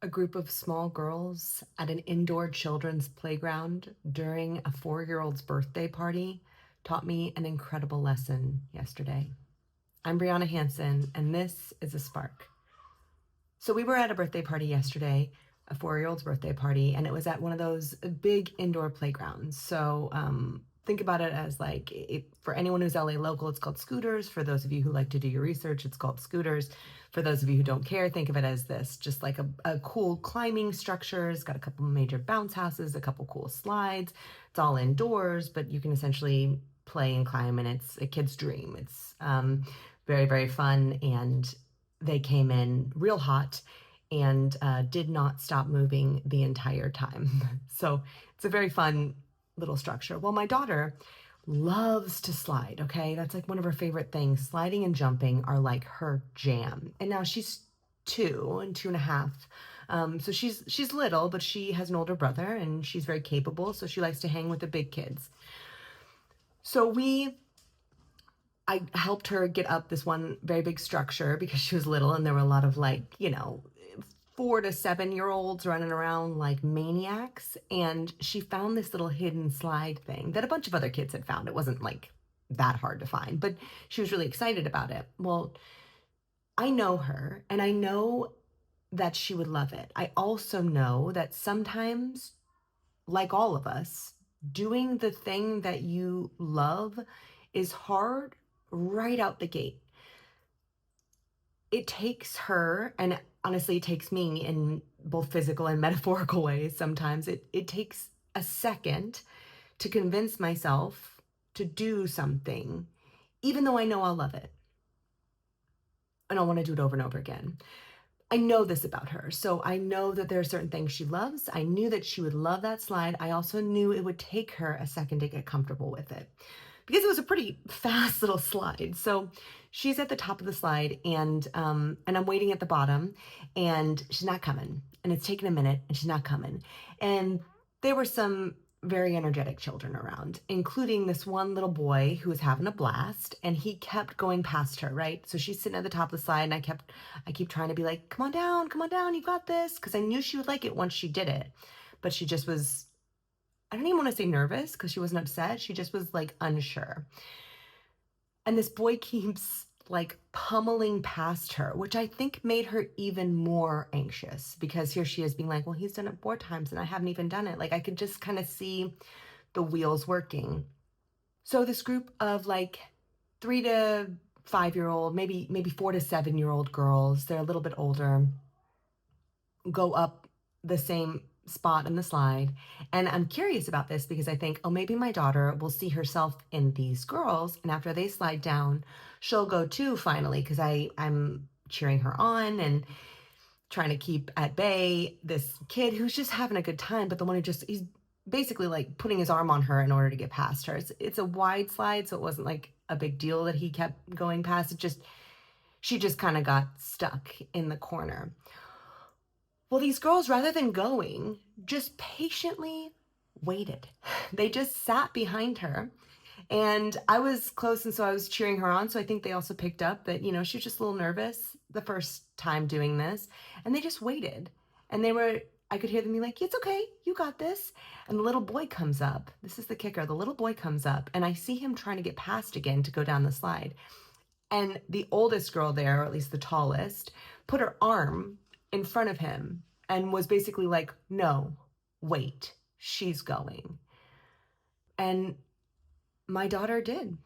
A group of small girls at an indoor children's playground during a 4-year-old's birthday party taught me an incredible lesson yesterday. I'm Briana Hansen, and this is a spark. So we were at a birthday party yesterday, a 4-year-old's birthday party, and it was at one of those big indoor playgrounds. So think about it as like, for anyone who's LA local, it's called Scooters. For those of you who like to do your research, it's called Scooters. For those of you who don't care, think of it as this, just like a cool climbing structure. It's got a couple major bounce houses, a couple cool slides. It's all indoors, but you can essentially play and climb, and it's a kid's dream. It's very, very fun, and they came in real hot and did not stop moving the entire time. So it's a very fun little structure. Well, my daughter loves to slide, okay? That's like one of her favorite things. Sliding and jumping are like her jam. And now she's 2 and 2.5. So she's little, but she has an older brother and she's very capable. So she likes to hang with the big kids. So I helped her get up this one very big structure because she was little and there were a lot of 4 to 7-year-olds running around like maniacs. And she found this little hidden slide thing that a bunch of other kids had found. It wasn't like that hard to find, but she was really excited about it. Well, I know her and I know that she would love it. I also know that sometimes, like all of us, doing the thing that you love is hard right out the gate. It takes her, and honestly, it takes me in both physical and metaphorical ways sometimes. It takes a second to convince myself to do something, even though I know I'll love it. And I'll want to do it over and over again. I know this about her. So I know that there are certain things she loves. I knew that she would love that slide. I also knew it would take her a second to get comfortable with it because it was a pretty fast little slide. So she's at the top of the slide and I'm waiting at the bottom and she's not coming. And it's taken a minute and she's not coming. And there were some very energetic children around, including this one little boy who was having a blast, and he kept going past her, right? So she's sitting at the top of the slide and I keep trying to be like, come on down, you got this. Cause I knew she would like it once she did it, but she just was, I don't even want to say nervous because she wasn't upset. She just was like unsure. And this boy keeps like pummeling past her, which I think made her even more anxious because here she is being like, well, he's done it 4 times and I haven't even done it. Like I could just kind of see the wheels working. So this group of like 3 to 5-year-old, maybe 4 to 7-year-old girls, they're a little bit older, go up the same spot in the slide. And I'm curious about this because I think, oh, maybe my daughter will see herself in these girls. And after they slide down, she'll go too finally because I'm cheering her on and trying to keep at bay this kid who's just having a good time, but the one he's basically like putting his arm on her in order to get past her. It's a wide slide, so it wasn't like a big deal that he kept going past. She just kind of got stuck in the corner. Well, these girls, rather than going, just patiently waited. They just sat behind her. And I was close, and so I was cheering her on. So I think they also picked up that, she was just a little nervous the first time doing this. And they just waited. And I could hear them be like, it's okay, you got this. And the little boy comes up. This is the kicker. The little boy comes up, and I see him trying to get past again to go down the slide. And the oldest girl there, or at least the tallest, put her arm in front of him and was basically like, no, wait, she's going. And my daughter did.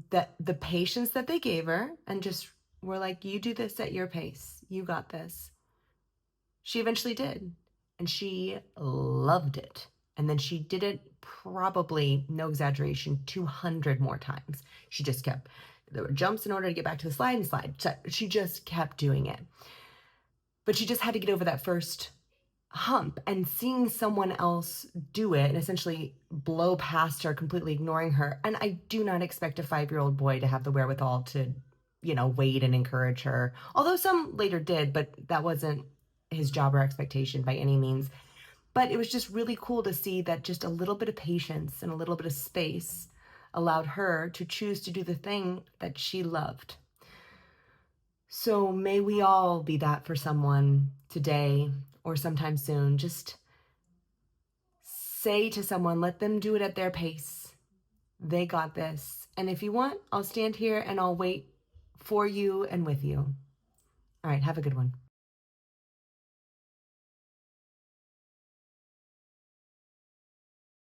That the patience that they gave her and just were like, you do this at your pace. You got this. She eventually did. And she loved it. And then she did it probably, no exaggeration, 200 more times. She just there were jumps in order to get back to the slide and slide. So she just kept doing it. But she just had to get over that first hump, and seeing someone else do it and essentially blow past her, completely ignoring her. And I do not expect a 5-year-old boy to have the wherewithal to, wait and encourage her. Although some later did, but that wasn't his job or expectation by any means. But it was just really cool to see that just a little bit of patience and a little bit of space allowed her to choose to do the thing that she loved. So may we all be that for someone today or sometime soon. Just say to someone, let them do it at their pace. They got this. And if you want, I'll stand here and I'll wait for you and with you. All right, have a good one.